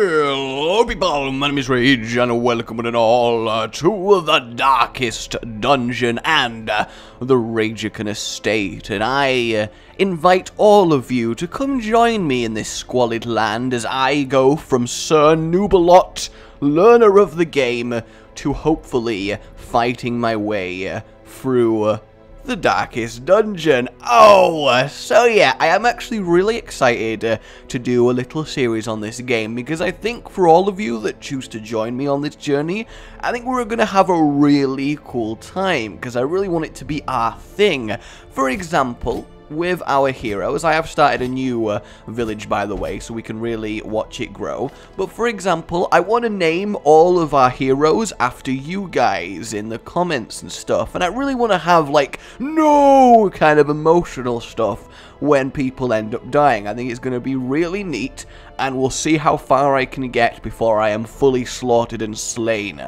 Hello people, my name is Rage and welcome one and all to the darkest dungeon and the Ragekin estate, and I invite all of you to come join me in this squalid land as I go from Sir Nubalot, learner of the game, to hopefully fighting my way through the darkest dungeon. Oh, so yeah, I am actually really excited to do a little series on this game, because I think for all of you that choose to join me on this journey, I think we're going to have a really cool time, because I really want it to be our thing. For example, with our heroes, I have started a new village, by the way, so we can really watch it grow. But for example, I want to name all of our heroes after you guys in the comments and stuff. And I really want to have, like, no kind of emotional stuff when people end up dying. I think it's going to be really neat, and we'll see how far I can get before I am fully slaughtered and slain.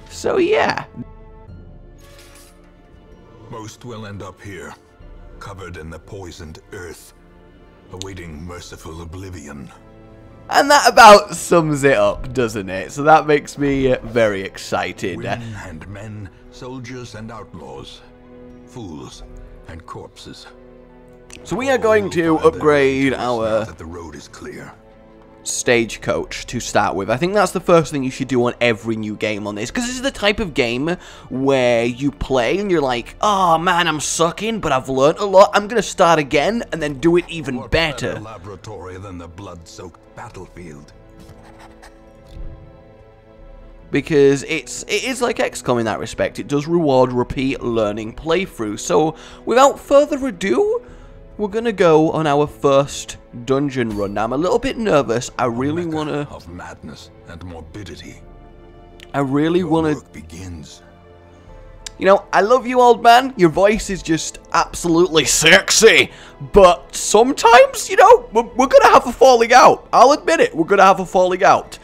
So yeah. Most will end up here, covered in the poisoned earth, awaiting merciful oblivion. And that about sums it up, doesn't it? So that makes me very excited. Women and men, soldiers and outlaws, fools and corpses. So we are going to upgrade our now that the road is clear. stagecoach to start with. I think that's the first thing you should do on every new game on this, because this is the type of game where you play and you're like, oh man, I'm sucking, but I've learned a lot. I'm gonna start again and then do it even What better. laboratory than the blood-soaked battlefield. Because it is like XCOM in that respect. It does reward repeat learning playthrough. So without further ado, we're gonna go on our first dungeon run. Now I'm a little bit nervous. I really wanna of madness and morbidity. I really wanna Work begins. You know, I love you, old man. Your voice is just absolutely sexy. But sometimes, you know, we're gonna have a falling out. I'll admit it, we're gonna have a falling out.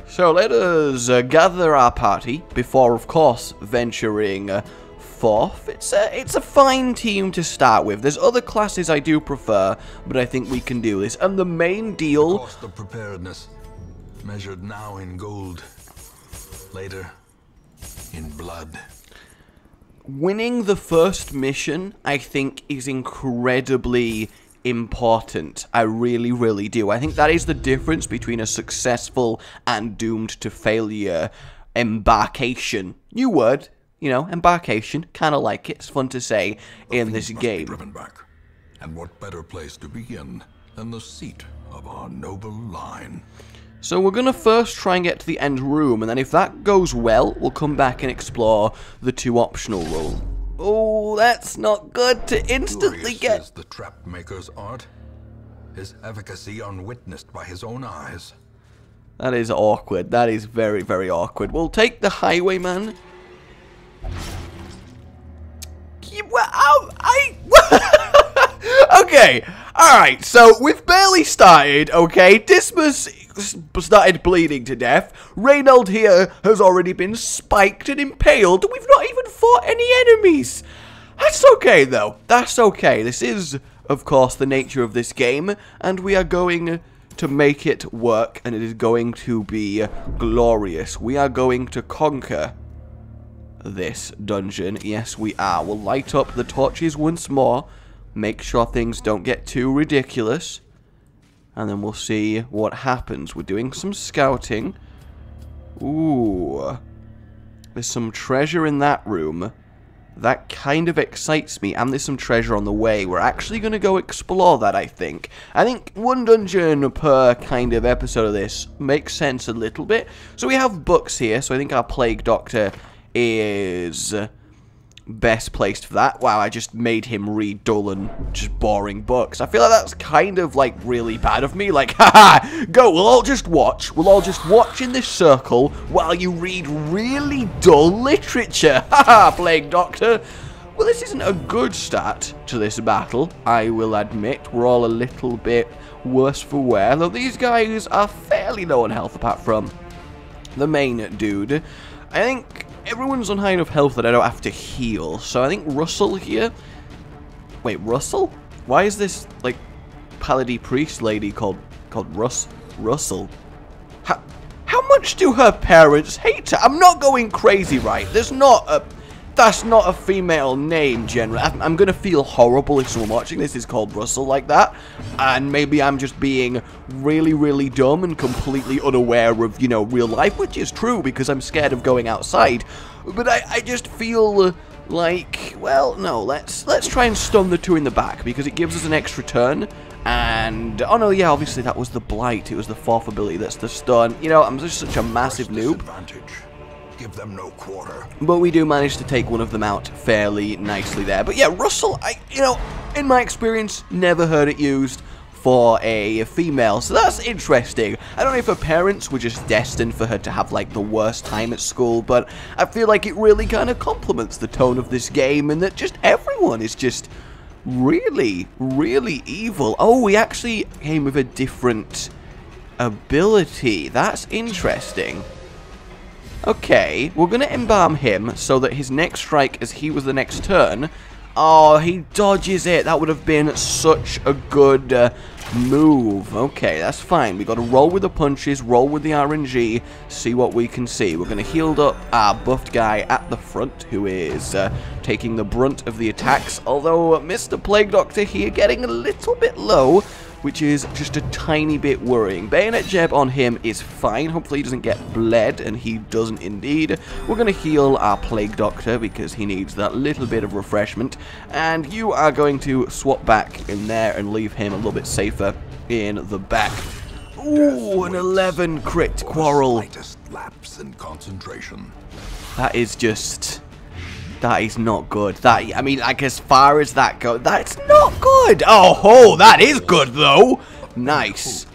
So let us gather our party before, of course, venturing forth. It's a fine team to start with. There's other classes I do prefer, but I think we can do this. And the main deal... The cost of preparedness, measured now in gold, later in blood. Winning the first mission, I think, is incredibly important. I really, really do. I think that is the difference between a successful and doomed to failure embarkation. New word. You know, embarkation, kind of like it. It's fun to say in this game. Driven back. And what better place to begin than the seat of our noble line? So we're going to first try and get to the end room, and then if that goes well, we'll come back and explore the two optional room. Oh, that's not good to instantly get... Is the trap maker's art, his efficacy unwitnessed by his own eyes. That is awkward. That is very, very awkward. We'll take the highwayman. Okay, alright, so we've barely started, okay? Dismas started bleeding to death. Reynold here has already been spiked and impaled. We've not even fought any enemies. That's okay, though. That's okay. This is, of course, the nature of this game, and we are going to make it work, and it is going to be glorious. We are going to conquer this dungeon. Yes, we are. We'll light up the torches once more, make sure things don't get too ridiculous, and then we'll see what happens. We're doing some scouting. Ooh, there's some treasure in that room. That kind of excites me, and there's some treasure on the way. We're actually going to go explore that, I think. I think one dungeon per kind of episode of this makes sense a little bit. So we have books here, so I think our Plague Doctor is best placed for that. Wow, I just made him read dull and just boring books. I feel like that's kind of like really bad of me. Like, haha, go, we'll all just watch. We'll all just watch in this circle while you read really dull literature. Haha, Plague Doctor. Well, this isn't a good start to this battle, I will admit. We're all a little bit worse for wear, though these guys are fairly low on health apart from the main dude. I think everyone's on high enough health that I don't have to heal. So I think Russell here... Wait, Russell? Why is this, like, Paladin priest lady called Russell? How much do her parents hate her? I'm not going crazy, right? That's not a female name, generally. I'm gonna feel horrible if someone watching this is called Russell like that. And maybe I'm just being really, really dumb and completely unaware of, you know, real life, which is true because I'm scared of going outside. But I just feel like, well, no, let's try and stun the two in the back because it gives us an extra turn. And, oh no, yeah, obviously that was the blight. It was the fourth ability, that's the stun. You know, I'm just such a massive noob. Give them no quarter. But we do manage to take one of them out fairly nicely there. But yeah, Russell, you know, in my experience, never heard it used for a female. So that's interesting. I don't know if her parents were just destined for her to have, like, the worst time at school. But I feel like it really kind of complements the tone of this game. And that just everyone is just really, really evil. Oh, we actually came with a different ability. That's interesting. Okay, we're going to embalm him so that his next strike as he was the next turn. Oh, he dodges it. That would have been such a good move. Okay, that's fine. We got to roll with the punches, roll with the RNG, see what we can see. We're going to heal up our buffed guy at the front, who is taking the brunt of the attacks. Although Mr. Plague Doctor here getting a little bit low, which is just a tiny bit worrying. Bayonet jab on him is fine. Hopefully he doesn't get bled, and he doesn't indeed. We're going to heal our Plague Doctor because he needs that little bit of refreshment. And you are going to swap back in there and leave him a little bit safer in the back. Ooh, an 11 crit quarrel. Lapse in concentration. That is just... that is not good. That, I mean, like, as far as that goes, that's not good. Oh, that is good, though. Nice.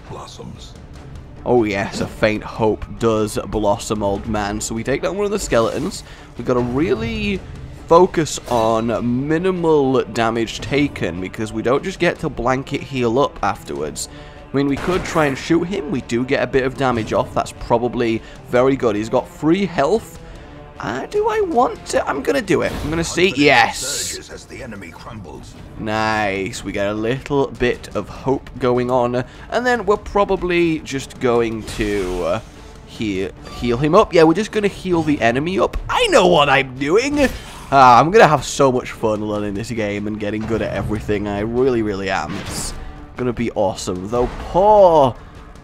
Oh, yes, a faint hope does blossom, old man. So we take down one of the skeletons. We've got to really focus on minimal damage taken because we don't just get to blanket heal up afterwards. I mean, we could try and shoot him. We do get a bit of damage off. That's probably very good. He's got 3 health. Do I want to? I'm going to do it. I'm going to see. Yes. As the enemy crumbles. Nice. We get a little bit of hope going on. And then we're probably just going to heal him up. Yeah, we're just going to heal the enemy up. I know what I'm doing. I'm going to have so much fun learning this game and getting good at everything. I really, really am. It's going to be awesome. Though poor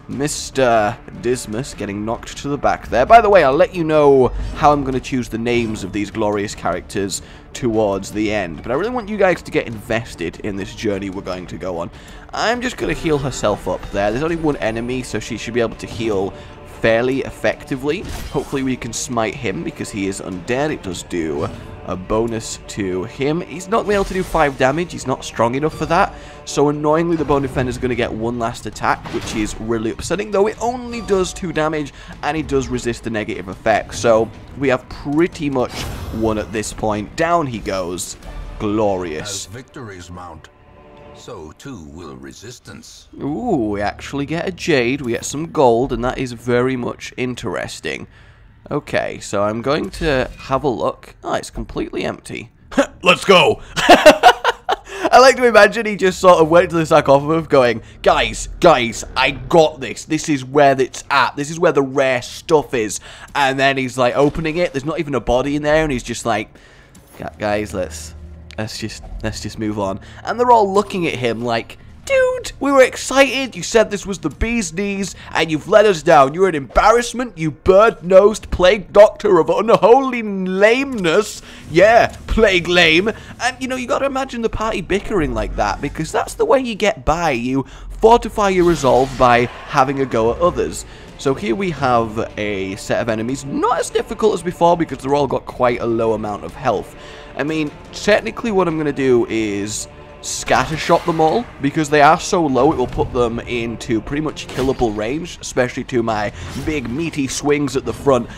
Mr. Dismas getting knocked to the back there. By the way, I'll let you know how I'm going to choose the names of these glorious characters towards the end. But I really want you guys to get invested in this journey we're going to go on. I'm just going to heal herself up there. There's only one enemy, so she should be able to heal fairly effectively. Hopefully we can smite him because he is undead. It does do a bonus to him. He's not going to be able to do 5 damage. He's not strong enough for that. So annoyingly, the Bone Defender is going to get one last attack, which is really upsetting, though it only does 2 damage, and it does resist the negative effects. So we have pretty much won at this point. Down he goes. Glorious. As victories mount, so too will resistance. Ooh, we actually get a jade. We get some gold, and that is very much interesting. Okay, so I'm going to have a look. Oh, it's completely empty. Let's go! I like to imagine he just sort of went to the sarcophagus going, guys, I got this. This is where it's at. This is where the rare stuff is. And then he's like opening it. There's not even a body in there, and he's just like, guys, let's just move on. And they're all looking at him like, dude, we were excited. You said this was the bee's knees, and you've let us down. You're an embarrassment, you bird-nosed plague doctor of unholy lameness. Yeah, plague lame. And, you know, you got to imagine the party bickering like that, because that's the way you get by. You fortify your resolve by having a go at others. So here we have a set of enemies, not as difficult as before, because they're all got quite a low amount of health. I mean, technically what I'm going to do is scattershot them all, because they are so low it will put them into pretty much killable range, especially to my big meaty swings at the front.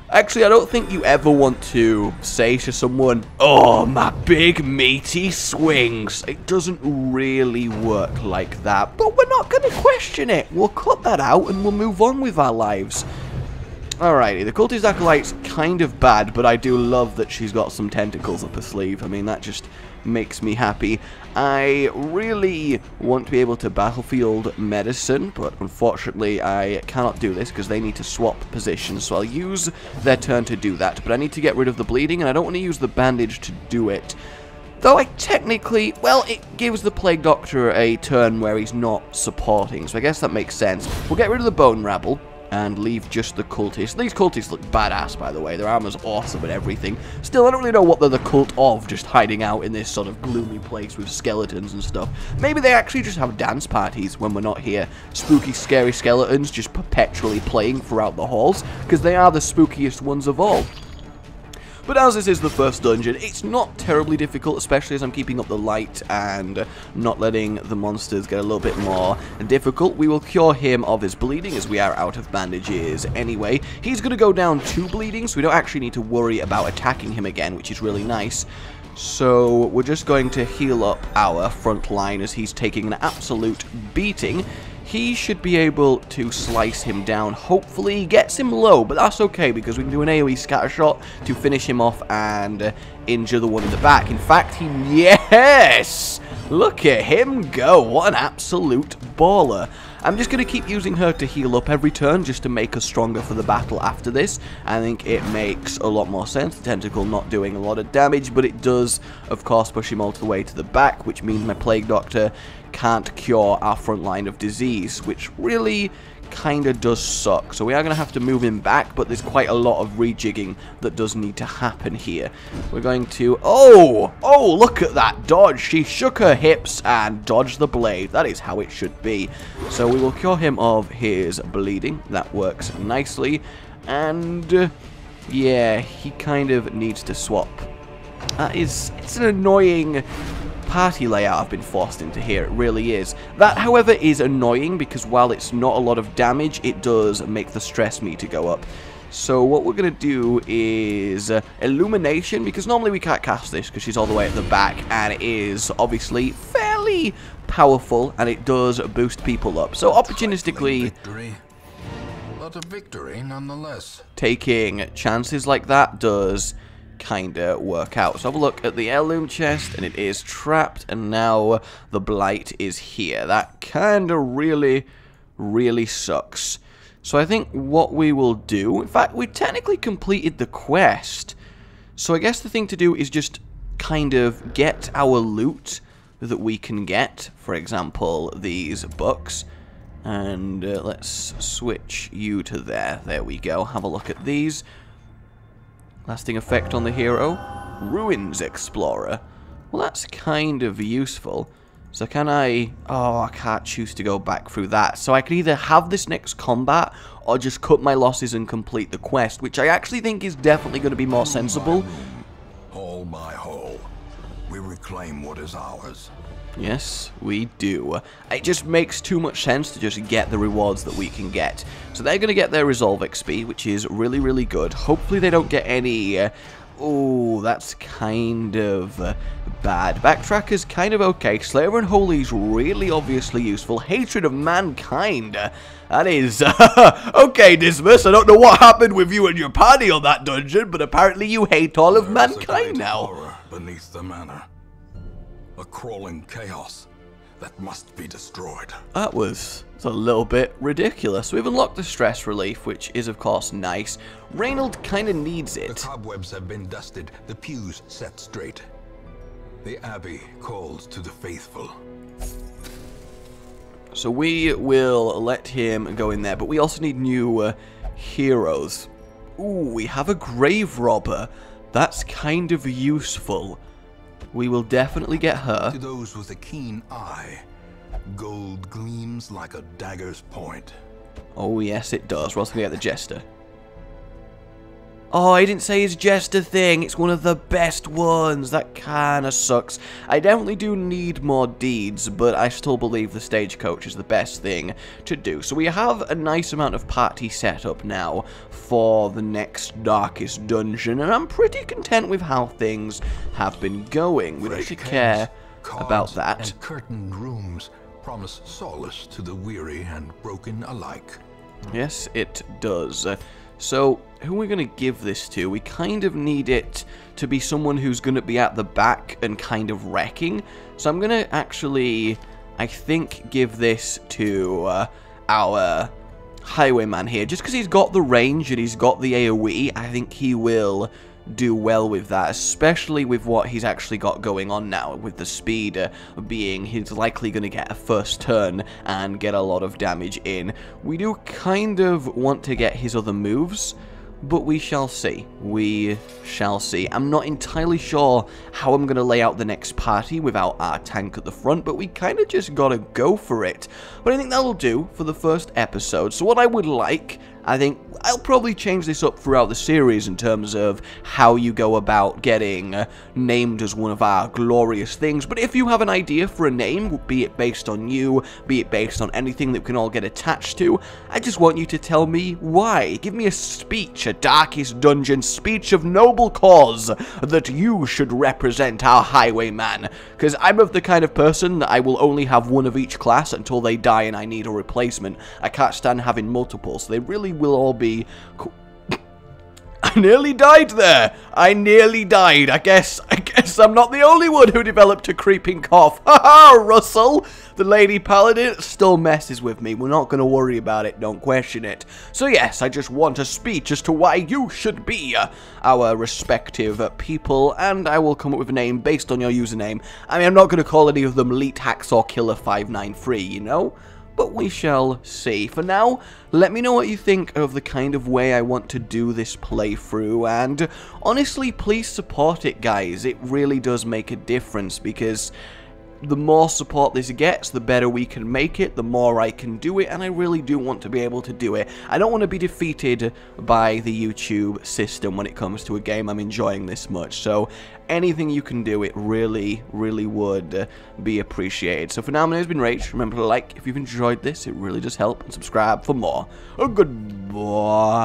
Actually, I don't think you ever want to say to someone, oh, my big meaty swings. It doesn't really work like that, but we're not going to question it. We'll cut that out and we'll move on with our lives. Alrighty, the Cultist Acolyte's kind of bad, but I do love that she's got some tentacles up her sleeve. I mean, that just makes me happy. I really want to be able to battlefield medicine, but unfortunately I cannot do this because they need to swap positions, so I'll use their turn to do that. But I need to get rid of the bleeding, and I don't want to use the bandage to do it. Though I technically, well, it gives the Plague Doctor a turn where he's not supporting, so I guess that makes sense. We'll get rid of the Bone Rabble and leave just the cultists. These cultists look badass, by the way. Their armor's awesome and everything. Still, I don't really know what they're the cult of, just hiding out in this sort of gloomy place with skeletons and stuff. Maybe they actually just have dance parties when we're not here. Spooky, scary skeletons just perpetually playing throughout the halls, because they are the spookiest ones of all. But as this is the first dungeon, it's not terribly difficult, especially as I'm keeping up the light and not letting the monsters get a little bit more difficult. We will cure him of his bleeding as we are out of bandages anyway. He's going to go down 2 bleeding, so we don't actually need to worry about attacking him again, which is really nice. So we're just going to heal up our front line as he's taking an absolute beating. He should be able to slice him down. Hopefully he gets him low, but that's okay because we can do an AoE scatter shot to finish him off and injure the one in the back. In fact, yes! Look at him go. What an absolute baller. I'm just going to keep using her to heal up every turn just to make us stronger for the battle after this. I think it makes a lot more sense. The tentacle not doing a lot of damage, but it does, of course, push him all the way to the back, which means my Plague Doctor can't cure our front line of disease, which really kind of does suck. So we are going to have to move him back, but there's quite a lot of rejigging that does need to happen here. We're going to... Oh, look at that dodge. She shook her hips and dodged the blade. That is how it should be. So we will cure him of his bleeding. That works nicely. And, yeah, he kind of needs to swap. It's an annoying party layout I've been forced into here. It really is. That, however, is annoying because while it's not a lot of damage, it does make the stress meter go up. So what we're going to do is Illumination, because normally we can't cast this because she's all the way at the back, and it is obviously fairly powerful, and it does boost people up. So opportunistically, but a victory nonetheless. Taking chances like that does kinda work out. So have a look at the heirloom chest, and it is trapped, and now the blight is here. That kinda really sucks. So I think what we will do, in fact, we technically completed the quest, so I guess the thing to do is just kind of get our loot that we can get. For example, these books. And let's switch you to there. There we go. Have a look at these. Lasting effect on the hero. Ruins Explorer. Well, that's kind of useful. So can I... Oh, I can't choose to go back through that. So I could either have this next combat or just cut my losses and complete the quest, which I actually think is definitely going to be more sensible. Hole by hole, we reclaim what is ours. Yes, we do. It just makes too much sense to just get the rewards that we can get. So they're going to get their Resolve XP, which is really good. Hopefully they don't get any... Oh, that's kind of bad. Backtracker's kind of okay. Slayer and Holy's really obviously useful. Hatred of Mankind. That is... okay, Dismas, I don't know what happened with you and your party on that dungeon, but apparently you hate all of mankind now. Horror beneath the manor. A crawling chaos that must be destroyed. That was a little bit ridiculous. We've unlocked the stress relief, which is of course nice. Reynold kind of needs it. The cobwebs have been dusted, the pews set straight. The abbey calls to the faithful. So we will let him go in there, but we also need new heroes. Ooh, we have a grave robber. That's kind of useful. We will definitely get her. To those with a keen eye, gold gleams like a dagger's point. Oh yes, it does. We're also going to get the Jester. Oh, I didn't say his Jester thing. It's one of the best ones. That kind of sucks. I definitely do need more deeds, but I still believe the Stagecoach is the best thing to do. So we have a nice amount of party set up now for the next darkest dungeon, and I'm pretty content with how things have been going. We don't really care about that. And curtained rooms promise solace to the weary and broken alike. Yes, it does. So, who are we going to give this to? We kind of need it to be someone who's going to be at the back and kind of wrecking. So I'm going to actually, I think, give this to our highwayman here. Just because he's got the range and he's got the AoE, I think he will do well with that, especially with what he's actually got going on now, with the speed being he's likely going to get a first turn and get a lot of damage in. We do kind of want to get his other moves, but we shall see. We shall see. I'm not entirely sure how I'm going to lay out the next party without our tank at the front, but we kind of just got to go for it. But I think that'll do for the first episode. So what I would like, I think I'll probably change this up throughout the series in terms of how you go about getting named as one of our glorious things. But if you have an idea for a name, be it based on you, be it based on anything that we can all get attached to, I just want you to tell me why. Give me a speech, a darkest dungeon speech of noble cause that you should represent our highwayman. Because I'm of the kind of person that I will only have one of each class until they die and I need a replacement. I can't stand having multiple, so they really will all be I nearly died there. I nearly died. I guess I'm not the only one who developed a creeping cough. Haha, Russell. The Lady Paladin still messes with me. We're not going to worry about it. Don't question it. So yes, I just want a speech as to why you should be our respective people, and I will come up with a name based on your username. I mean, I'm not going to call any of them Leet Hacksaw Killer 593, you know? But we shall see. For now, let me know what you think of the kind of way I want to do this playthrough, and honestly, please support it, guys. It really does make a difference, because the more support this gets, the better we can make it, the more I can do it, and I really do want to be able to do it. I don't want to be defeated by the YouTube system when it comes to a game I'm enjoying this much, so anything you can do, it really, really would be appreciated. So for now, my name's been Rage. Remember to like if you've enjoyed this, it really does help, and subscribe for more. Goodbye.